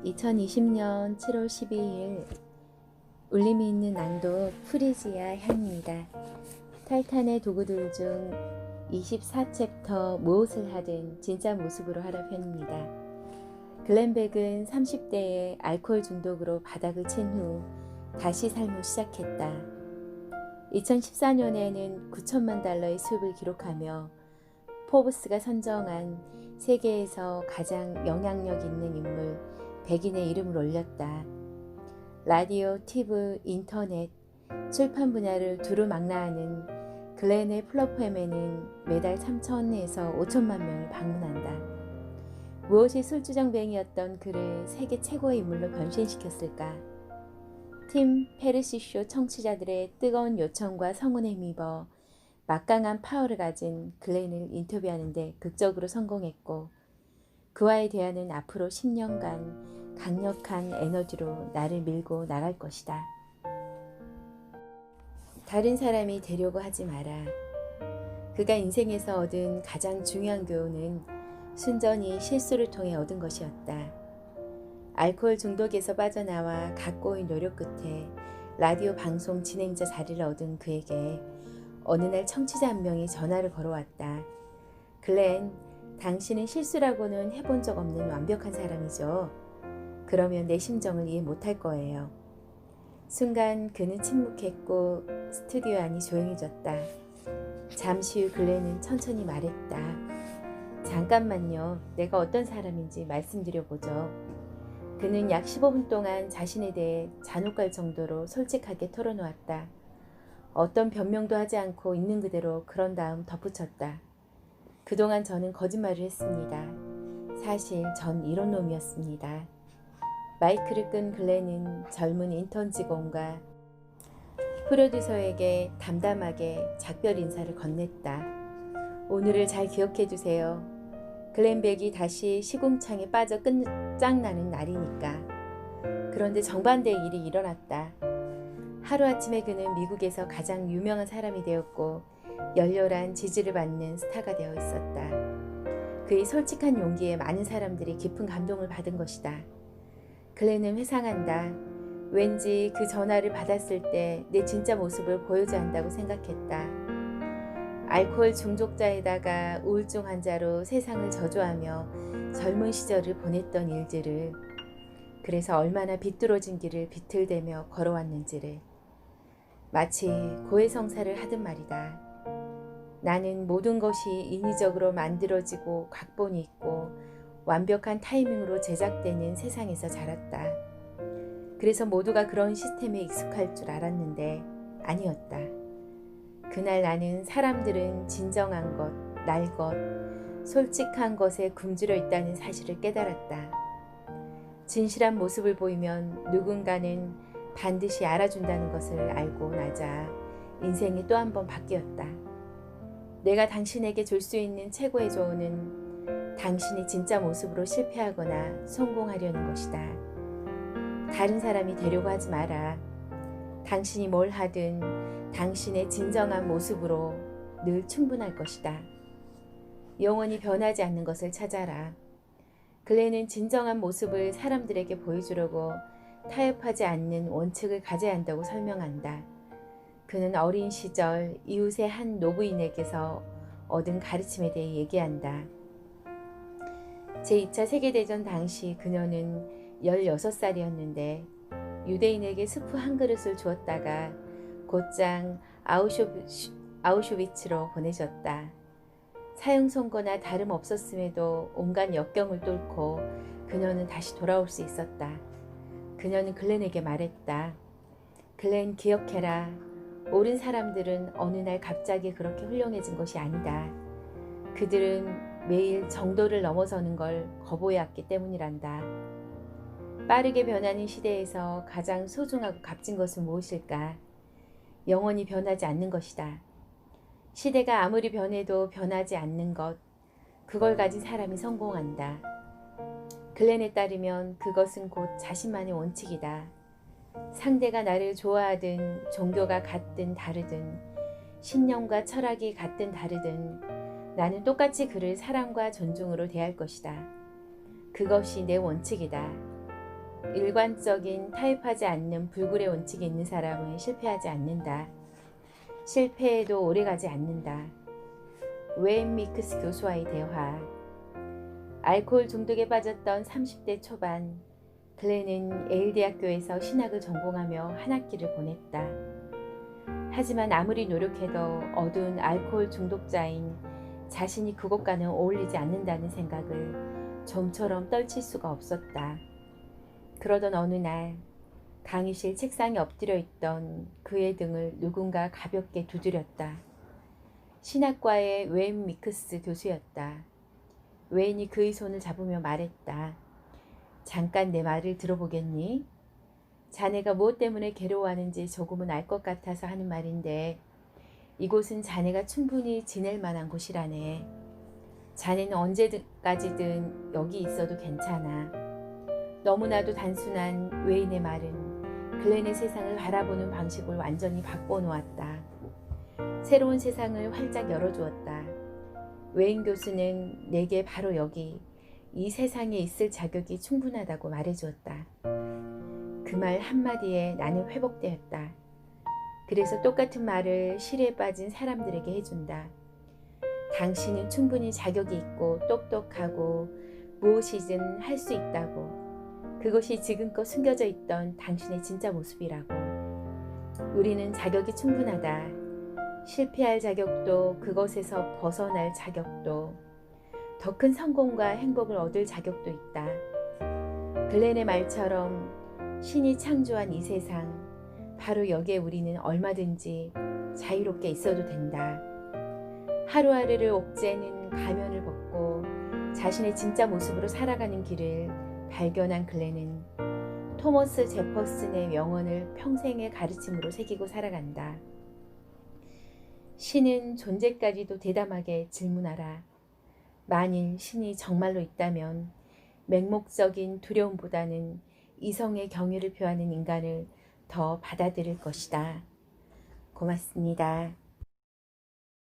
2020년 7월 12일 울림이 있는 낭독 프리지아 향입니다. 타이탄의 도구들 중 24챕터 무엇을 하든 진짜 모습으로 하라 편입니다. 글렌백은 30대에 알코올 중독으로 바닥을 친 후 다시 삶을 시작했다. 2014년에는 9천만 달러의 수입을 기록하며 포브스가 선정한 세계에서 가장 영향력 있는 인물 100인의 이름을 올렸다. 라디오, TV, 인터넷, 출판 분야를 두루 망라하는 글렌의 플랫폼에는 매달 3천에서 5천만 명이 방문한다. 무엇이 술주정뱅이였던 그를 세계 최고의 인물로 변신시켰을까? 팀 페르시쇼 청취자들의 뜨거운 요청과 성원에 힘입어 막강한 파워를 가진 글렌을 인터뷰하는 데 극적으로 성공했고, 그와의 대화는 앞으로 10년간 강력한 에너지로 나를 밀고 나갈 것이다. 다른 사람이 되려고 하지 마라. 그가 인생에서 얻은 가장 중요한 교훈은 순전히 실수를 통해 얻은 것이었다. 알코올 중독에서 빠져나와 각고의 노력 끝에 라디오 방송 진행자 자리를 얻은 그에게 어느 날 청취자 한 명이 전화를 걸어왔다. 글렌, 당신은 실수라고는 해본 적 없는 완벽한 사람이죠. 그러면 내 심정을 이해 못할 거예요. 순간 그는 침묵했고 스튜디오 안이 조용해졌다. 잠시 후 글렌은 천천히 말했다. 잠깐만요. 내가 어떤 사람인지 말씀드려보죠. 그는 약 15분 동안 자신에 대해 잔혹할 정도로 솔직하게 털어놓았다. 어떤 변명도 하지 않고 있는 그대로 그런 다음 덧붙였다. 그동안 저는 거짓말을 했습니다. 사실 전 이런 놈이었습니다. 마이크를 끈 글렌은 젊은 인턴 직원과 프로듀서에게 담담하게 작별 인사를 건넸다. 오늘을 잘 기억해 주세요. 글렌백이 다시 시궁창에 빠져 끝장나는 날이니까. 그런데 정반대의 일이 일어났다. 하루아침에 그는 미국에서 가장 유명한 사람이 되었고 열렬한 지지를 받는 스타가 되어 있었다. 그의 솔직한 용기에 많은 사람들이 깊은 감동을 받은 것이다. 글렌은 회상한다. 왠지 그 전화를 받았을 때 내 진짜 모습을 보여줘야 한다고 생각했다. 알코올 중독자에다가 우울증 환자로 세상을 저주하며 젊은 시절을 보냈던 일들을, 그래서 얼마나 비뚤어진 길을 비틀대며 걸어왔는지를, 마치 고해성사를 하듯 말이다. 나는 모든 것이 인위적으로 만들어지고 각본이 있고 완벽한 타이밍으로 제작되는 세상에서 자랐다. 그래서 모두가 그런 시스템에 익숙할 줄 알았는데 아니었다. 그날 나는 사람들은 진정한 것, 날 것, 솔직한 것에 굶주려 있다는 사실을 깨달았다. 진실한 모습을 보이면 누군가는 반드시 알아준다는 것을 알고 나자 인생이 또 한 번 바뀌었다. 내가 당신에게 줄 수 있는 최고의 조언은 당신이 진짜 모습으로 실패하거나 성공하려는 것이다. 다른 사람이 되려고 하지 마라. 당신이 뭘 하든 당신의 진정한 모습으로 늘 충분할 것이다. 영원히 변하지 않는 것을 찾아라. 글렌은 진정한 모습을 사람들에게 보여주려고 타협하지 않는 원칙을 가져야 한다고 설명한다. 그는 어린 시절 이웃의 한 노부인에게서 얻은 가르침에 대해 얘기한다. 제2차 세계대전 당시 그녀는 16살이었는데 유대인에게 스프 한 그릇을 주었다가 곧장 아우슈비츠로 보내졌다. 사형 선고나 다름없었음에도 온갖 역경을 뚫고 그녀는 다시 돌아올 수 있었다. 그녀는 글렌에게 말했다. 글렌, 기억해라. 옳은 사람들은 어느 날 갑자기 그렇게 훌륭해진 것이 아니다. 그들은 매일 정도를 넘어서는 걸 거부해왔기 때문이란다. 빠르게 변하는 시대에서 가장 소중하고 값진 것은 무엇일까? 영원히 변하지 않는 것이다. 시대가 아무리 변해도 변하지 않는 것, 그걸 가진 사람이 성공한다. 글렌에 따르면 그것은 곧 자신만의 원칙이다. 상대가 나를 좋아하든 종교가 같든 다르든 신념과 철학이 같든 다르든 나는 똑같이 그를 사랑과 존중으로 대할 것이다. 그것이 내 원칙이다. 일관적인 타협하지 않는 불굴의 원칙이 있는 사람은 실패하지 않는다. 실패해도 오래가지 않는다. 웨인 미크스 교수와의 대화. 알코올 중독에 빠졌던 30대 초반, 글렌은 예일대학교에서 신학을 전공하며 한 학기를 보냈다. 하지만 아무리 노력해도 어두운 알코올 중독자인 자신이 그것과는 어울리지 않는다는 생각을 좀처럼 떨칠 수가 없었다. 그러던 어느 날 강의실 책상에 엎드려 있던 그의 등을 누군가 가볍게 두드렸다. 신학과의 웨인 미크스 교수였다. 웨인이 그의 손을 잡으며 말했다. 잠깐 내 말을 들어보겠니? 자네가 무엇 때문에 괴로워하는지 조금은 알 것 같아서 하는 말인데 이곳은 자네가 충분히 지낼 만한 곳이라네. 자네는 언제까지든 여기 있어도 괜찮아. 너무나도 단순한 웨인의 말은 글렌의 세상을 바라보는 방식을 완전히 바꿔놓았다. 새로운 세상을 활짝 열어주었다. 웨인 교수는 내게 바로 여기 이 세상에 있을 자격이 충분하다고 말해주었다. 그 말 한마디에 나는 회복되었다. 그래서 똑같은 말을 시리에 빠진 사람들에게 해준다. 당신은 충분히 자격이 있고 똑똑하고 무엇이든 할 수 있다고. 그것이 지금껏 숨겨져 있던 당신의 진짜 모습이라고. 우리는 자격이 충분하다. 실패할 자격도 그것에서 벗어날 자격도 더 큰 성공과 행복을 얻을 자격도 있다. 글렌의 말처럼 신이 창조한 이 세상, 바로 여기에 우리는 얼마든지 자유롭게 있어도 된다. 하루하루를 옥죄는 가면을 벗고 자신의 진짜 모습으로 살아가는 길을 발견한 글렌은 토머스 제퍼슨의 명언을 평생의 가르침으로 새기고 살아간다. 신은 존재까지도 대담하게 질문하라. 만일 신이 정말로 있다면 맹목적인 두려움보다는 이성의 경외를 표하는 인간을 더 받아들일 것이다. 고맙습니다.